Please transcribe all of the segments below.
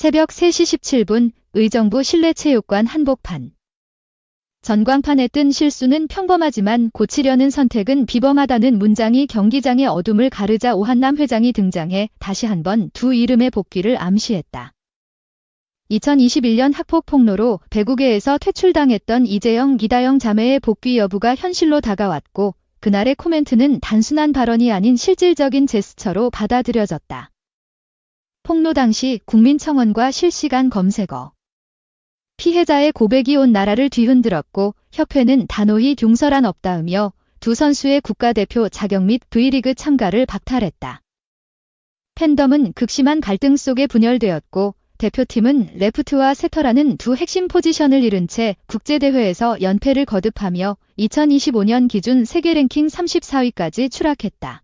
새벽 3시 17분 의정부 실내체육관 한복판. 전광판에 뜬 실수는 평범하지만 고치려는 선택은 비범하다는 문장이 경기장의 어둠을 가르자 오한남 회장이 등장해 다시 한번 두 이름의 복귀를 암시했다. 2021년 학폭 폭로로 배구계에서 퇴출당했던 이재영, 이다영 자매의 복귀 여부가 현실로 다가왔고 그날의 코멘트는 단순한 발언이 아닌 실질적인 제스처로 받아들여졌다. 폭로 당시 국민청원과 실시간 검색어. 피해자의 고백이 온 나라를 뒤흔들었고 협회는 단호히 용서란 없다으며 두 선수의 국가대표 자격 및 V리그 참가를 박탈했다. 팬덤은 극심한 갈등 속에 분열되었고 대표팀은 레프트와 세터라는 두 핵심 포지션을 잃은 채 국제대회에서 연패를 거듭하며 2025년 기준 세계 랭킹 34위까지 추락했다.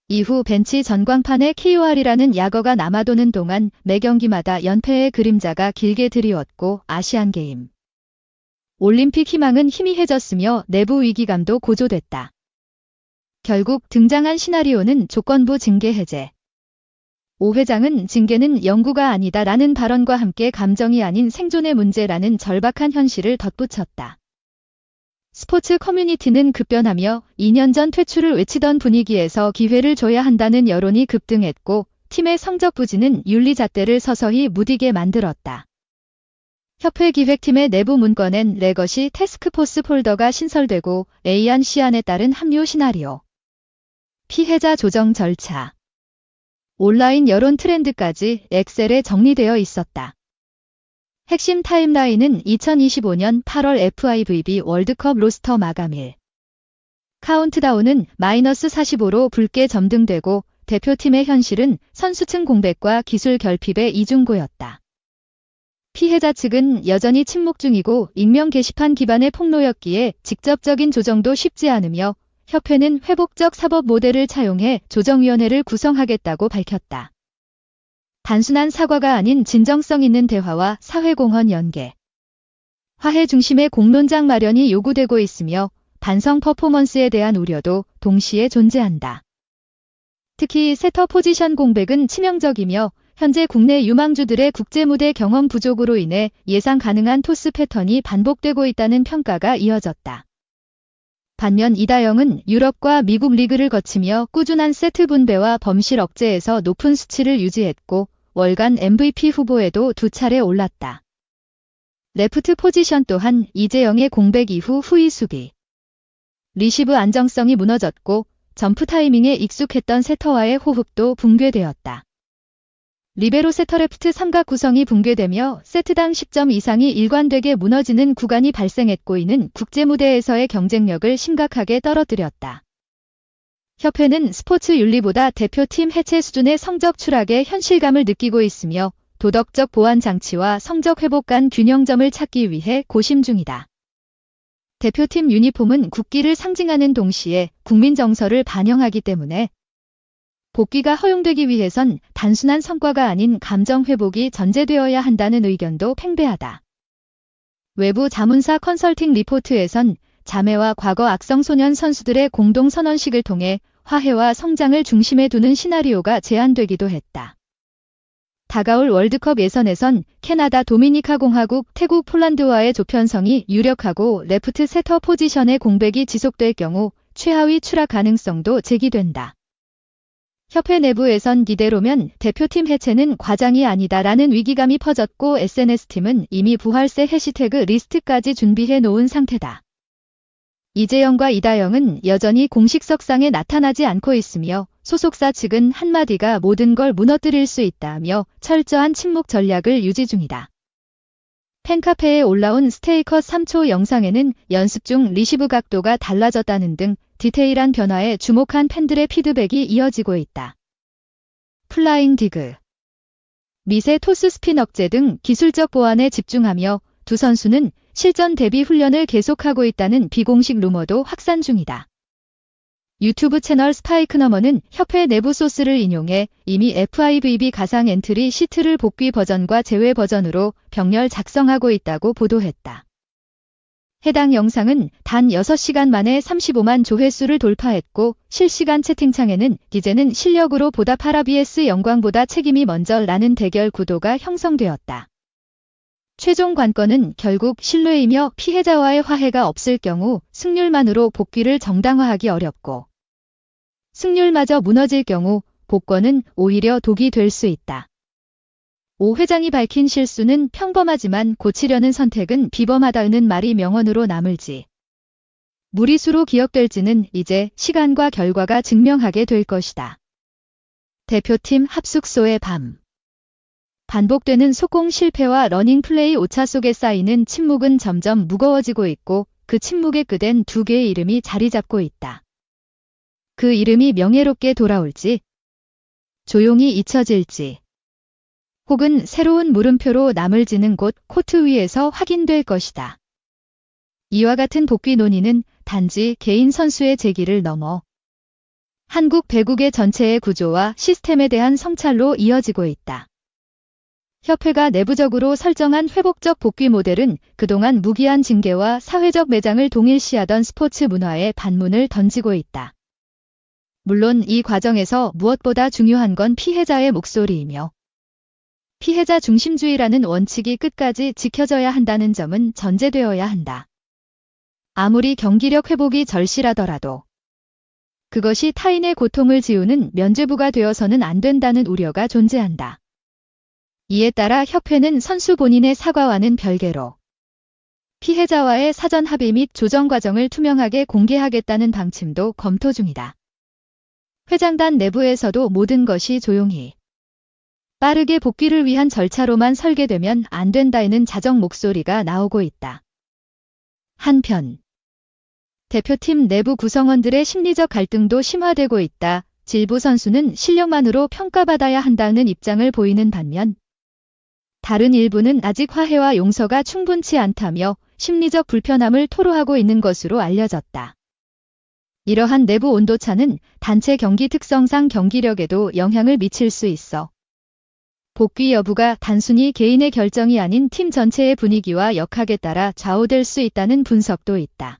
이후 벤치 전광판에 KOR이라는 약어가 남아도는 동안 매 경기마다 연패의 그림자가 길게 드리웠고 아시안게임, 올림픽 희망은 희미해졌으며 내부 위기감도 고조됐다. 결국 등장한 시나리오는 조건부 징계 해제. 오 회장은 징계는 영구가 아니다라는 발언과 함께 감정이 아닌 생존의 문제라는 절박한 현실을 덧붙였다. 스포츠 커뮤니티는 급변하며 2년 전 퇴출을 외치던 분위기에서 기회를 줘야 한다는 여론이 급등했고 팀의 성적 부진은 윤리잣대를 서서히 무디게 만들었다. 협회 기획팀의 내부 문건엔 레거시 태스크포스 폴더가 신설되고 A안 C안에 따른 합류 시나리오, 피해자 조정 절차, 온라인 여론 트렌드까지 엑셀에 정리되어 있었다. 핵심 타임라인은 2025년 8월 FIVB 월드컵 로스터 마감일. 카운트다운은 -45로 붉게 점등되고 대표팀의 현실은 선수층 공백과 기술 결핍의 이중고였다. 피해자 측은 여전히 침묵 중이고 익명 게시판 기반의 폭로였기에 직접적인 조정도 쉽지 않으며 협회는 회복적 사법 모델을 차용해 조정위원회를 구성하겠다고 밝혔다. 단순한 사과가 아닌 진정성 있는 대화와 사회공헌 연계, 화해 중심의 공론장 마련이 요구되고 있으며 반성 퍼포먼스에 대한 우려도 동시에 존재한다. 특히 세터 포지션 공백은 치명적이며 현재 국내 유망주들의 국제무대 경험 부족으로 인해 예상 가능한 토스 패턴이 반복되고 있다는 평가가 이어졌다. 반면 이다영은 유럽과 미국 리그를 거치며 꾸준한 세트 분배와 범실 억제에서 높은 수치를 유지했고 월간 MVP 후보에도 2차례 올랐다. 레프트 포지션 또한 이재영의 공백 이후 후위 수비, 리시브 안정성이 무너졌고 점프 타이밍에 익숙했던 세터와의 호흡도 붕괴되었다. 리베로 세터 레프트 삼각 구성이 붕괴되며 세트당 10점 이상이 일관되게 무너지는 구간이 발생했고 이는 국제무대에서의 경쟁력을 심각하게 떨어뜨렸다. 협회는 스포츠 윤리보다 대표팀 해체 수준의 성적 추락에 현실감을 느끼고 있으며 도덕적 보완 장치와 성적 회복 간 균형점을 찾기 위해 고심 중이다. 대표팀 유니폼은 국기를 상징하는 동시에 국민 정서를 반영하기 때문에 복귀가 허용되기 위해선 단순한 성과가 아닌 감정 회복이 전제되어야 한다는 의견도 팽배하다. 외부 자문사 컨설팅 리포트에선 자매와 과거 악성 소년 선수들의 공동 선언식을 통해 화해와 성장을 중심에 두는 시나리오가 제안되기도 했다. 다가올 월드컵 예선에선 캐나다 도미니카 공화국, 태국 폴란드와의 조편성이 유력하고 레프트 세터 포지션의 공백이 지속될 경우 최하위 추락 가능성도 제기된다. 협회 내부에선 이대로면 대표팀 해체는 과장이 아니다라는 위기감이 퍼졌고 SNS팀은 이미 부활세 해시태그 리스트까지 준비해 놓은 상태다. 이재영과 이다영은 여전히 공식석상에 나타나지 않고 있으며 소속사 측은 한마디가 모든 걸 무너뜨릴 수 있다며 철저한 침묵 전략을 유지 중이다. 팬카페에 올라온 스테이컷 3초 영상에는 연습 중 리시브 각도가 달라졌다는 등 디테일한 변화에 주목한 팬들의 피드백이 이어지고 있다. 플라잉 디그, 미세 토스 스핀 억제 등 기술적 보완에 집중하며 두 선수는 실전 대비 훈련을 계속하고 있다는 비공식 루머도 확산 중이다. 유튜브 채널 스파이크너머는 협회 내부 소스를 인용해 이미 FIVB 가상 엔트리 시트를 복귀 버전과 제외 버전으로 병렬 작성하고 있다고 보도했다. 해당 영상은 단 6시간 만에 35만 조회수를 돌파했고 실시간 채팅창에는 이제는 실력으로 보답하라 vs 영광보다 책임이 먼저라는 대결 구도가 형성되었다. 최종 관건은 결국 신뢰이며 피해자와의 화해가 없을 경우 승률만으로 복귀를 정당화하기 어렵고 승률마저 무너질 경우 복권은 오히려 독이 될 수 있다. 오 회장이 밝힌 실수는 평범하지만 고치려는 선택은 비범하다는 말이 명언으로 남을지 무리수로 기억될지는 이제 시간과 결과가 증명하게 될 것이다. 대표팀 합숙소의 밤. 반복되는 속공 실패와 러닝플레이 오차 속에 쌓이는 침묵은 점점 무거워지고 있고 그 침묵의 끝엔 두 개의 이름이 자리 잡고 있다. 그 이름이 명예롭게 돌아올지 조용히 잊혀질지 혹은 새로운 물음표로 남을지는 곧 코트 위에서 확인될 것이다. 이와 같은 복귀 논의는 단지 개인 선수의 제기를 넘어 한국 배구계 전체의 구조와 시스템에 대한 성찰로 이어지고 있다. 협회가 내부적으로 설정한 회복적 복귀 모델은 그동안 무기한 징계와 사회적 매장을 동일시하던 스포츠 문화에 반문을 던지고 있다. 물론 이 과정에서 무엇보다 중요한 건 피해자의 목소리이며 피해자 중심주의라는 원칙이 끝까지 지켜져야 한다는 점은 전제되어야 한다. 아무리 경기력 회복이 절실하더라도 그것이 타인의 고통을 지우는 면죄부가 되어서는 안 된다는 우려가 존재한다. 이에 따라 협회는 선수 본인의 사과와는 별개로 피해자와의 사전 합의 및 조정 과정을 투명하게 공개하겠다는 방침도 검토 중이다. 회장단 내부에서도 모든 것이 조용히 빠르게 복귀를 위한 절차로만 설계되면 안 된다는 자정 목소리가 나오고 있다. 한편 대표팀 내부 구성원들의 심리적 갈등도 심화되고 있다. 일부 선수는 실력만으로 평가받아야 한다는 입장을 보이는 반면 다른 일부는 아직 화해와 용서가 충분치 않다며 심리적 불편함을 토로하고 있는 것으로 알려졌다. 이러한 내부 온도차는 단체 경기 특성상 경기력에도 영향을 미칠 수 있어 복귀 여부가 단순히 개인의 결정이 아닌 팀 전체의 분위기와 역학에 따라 좌우될 수 있다는 분석도 있다.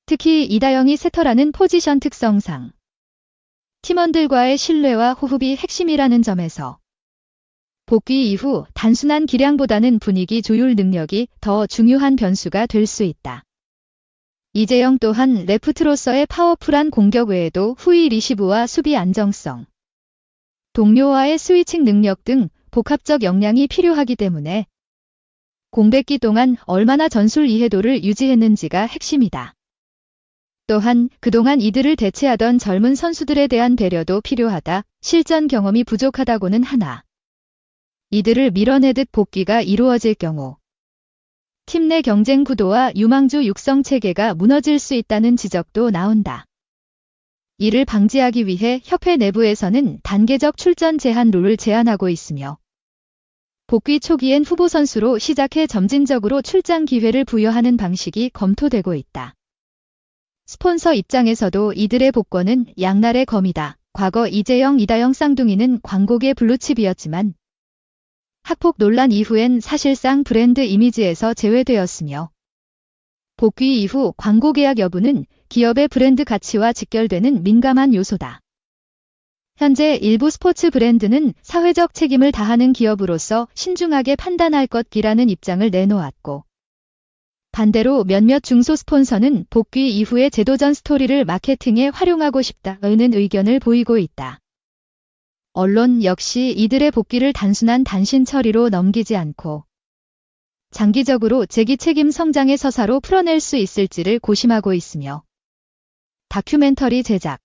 특히 이다영이 세터라는 포지션 특성상 팀원들과의 신뢰와 호흡이 핵심이라는 점에서 복귀 이후 단순한 기량보다는 분위기 조율 능력이 더 중요한 변수가 될 수 있다. 이재영 또한 레프트로서의 파워풀한 공격 외에도 후위 리시브와 수비 안정성, 동료와의 스위칭 능력 등 복합적 역량이 필요하기 때문에 공백기 동안 얼마나 전술 이해도를 유지했는지가 핵심이다. 또한 그동안 이들을 대체하던 젊은 선수들에 대한 배려도 필요하다. 실전 경험이 부족하다고는 하나 이들을 밀어내듯 복귀가 이루어질 경우 팀 내 경쟁 구도와 유망주 육성 체계가 무너질 수 있다는 지적도 나온다. 이를 방지하기 위해 협회 내부에서는 단계적 출전 제한 룰을 제안하고 있으며 복귀 초기엔 후보 선수로 시작해 점진적으로 출장 기회를 부여하는 방식이 검토되고 있다. 스폰서 입장에서도 이들의 복권은 양날의 검이다. 과거 이재영, 이다영 쌍둥이는 광고계 블루칩이었지만 학폭 논란 이후엔 사실상 브랜드 이미지에서 제외되었으며 복귀 이후 광고 계약 여부는 기업의 브랜드 가치와 직결되는 민감한 요소다. 현재 일부 스포츠 브랜드는 사회적 책임을 다하는 기업으로서 신중하게 판단할 것이라는 입장을 내놓았고 반대로 몇몇 중소 스폰서는 복귀 이후의 제도전 스토리를 마케팅에 활용하고 싶다는 의견을 보이고 있다. 언론 역시 이들의 복귀를 단순한 단신 처리로 넘기지 않고 장기적으로 재기 책임 성장의 서사로 풀어낼 수 있을지를 고심하고 있으며 다큐멘터리 제작,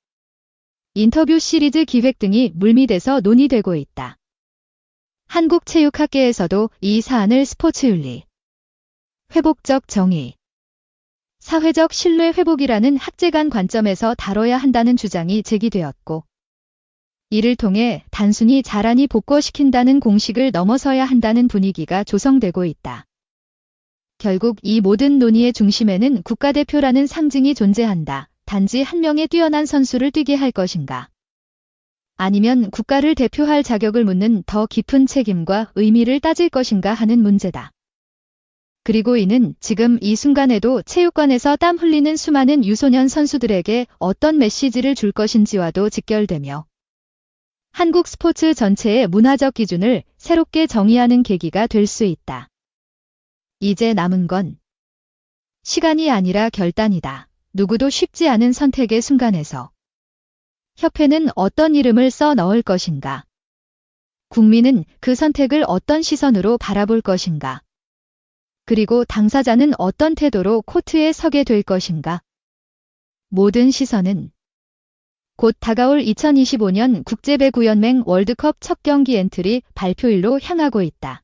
인터뷰 시리즈 기획 등이 물밑에서 논의되고 있다. 한국체육학계에서도 이 사안을 스포츠윤리, 회복적 정의, 사회적 신뢰 회복이라는 학제간 관점에서 다뤄야 한다는 주장이 제기되었고 이를 통해 단순히 잘하니 복구시킨다는 공식을 넘어서야 한다는 분위기가 조성되고 있다. 결국 이 모든 논의의 중심에는 국가대표라는 상징이 존재한다. 단지 한 명의 뛰어난 선수를 뛰게 할 것인가? 아니면 국가를 대표할 자격을 묻는 더 깊은 책임과 의미를 따질 것인가 하는 문제다. 그리고 이는 지금 이 순간에도 체육관에서 땀 흘리는 수많은 유소년 선수들에게 어떤 메시지를 줄 것인지와도 직결되며 한국 스포츠 전체의 문화적 기준을 새롭게 정의하는 계기가 될 수 있다. 이제 남은 건 시간이 아니라 결단이다. 누구도 쉽지 않은 선택의 순간에서 협회는 어떤 이름을 써 넣을 것인가? 국민은 그 선택을 어떤 시선으로 바라볼 것인가? 그리고 당사자는 어떤 태도로 코트에 서게 될 것인가? 모든 시선은 곧 다가올 2025년 국제배구연맹 월드컵 첫 경기 엔트리 발표일로 향하고 있다.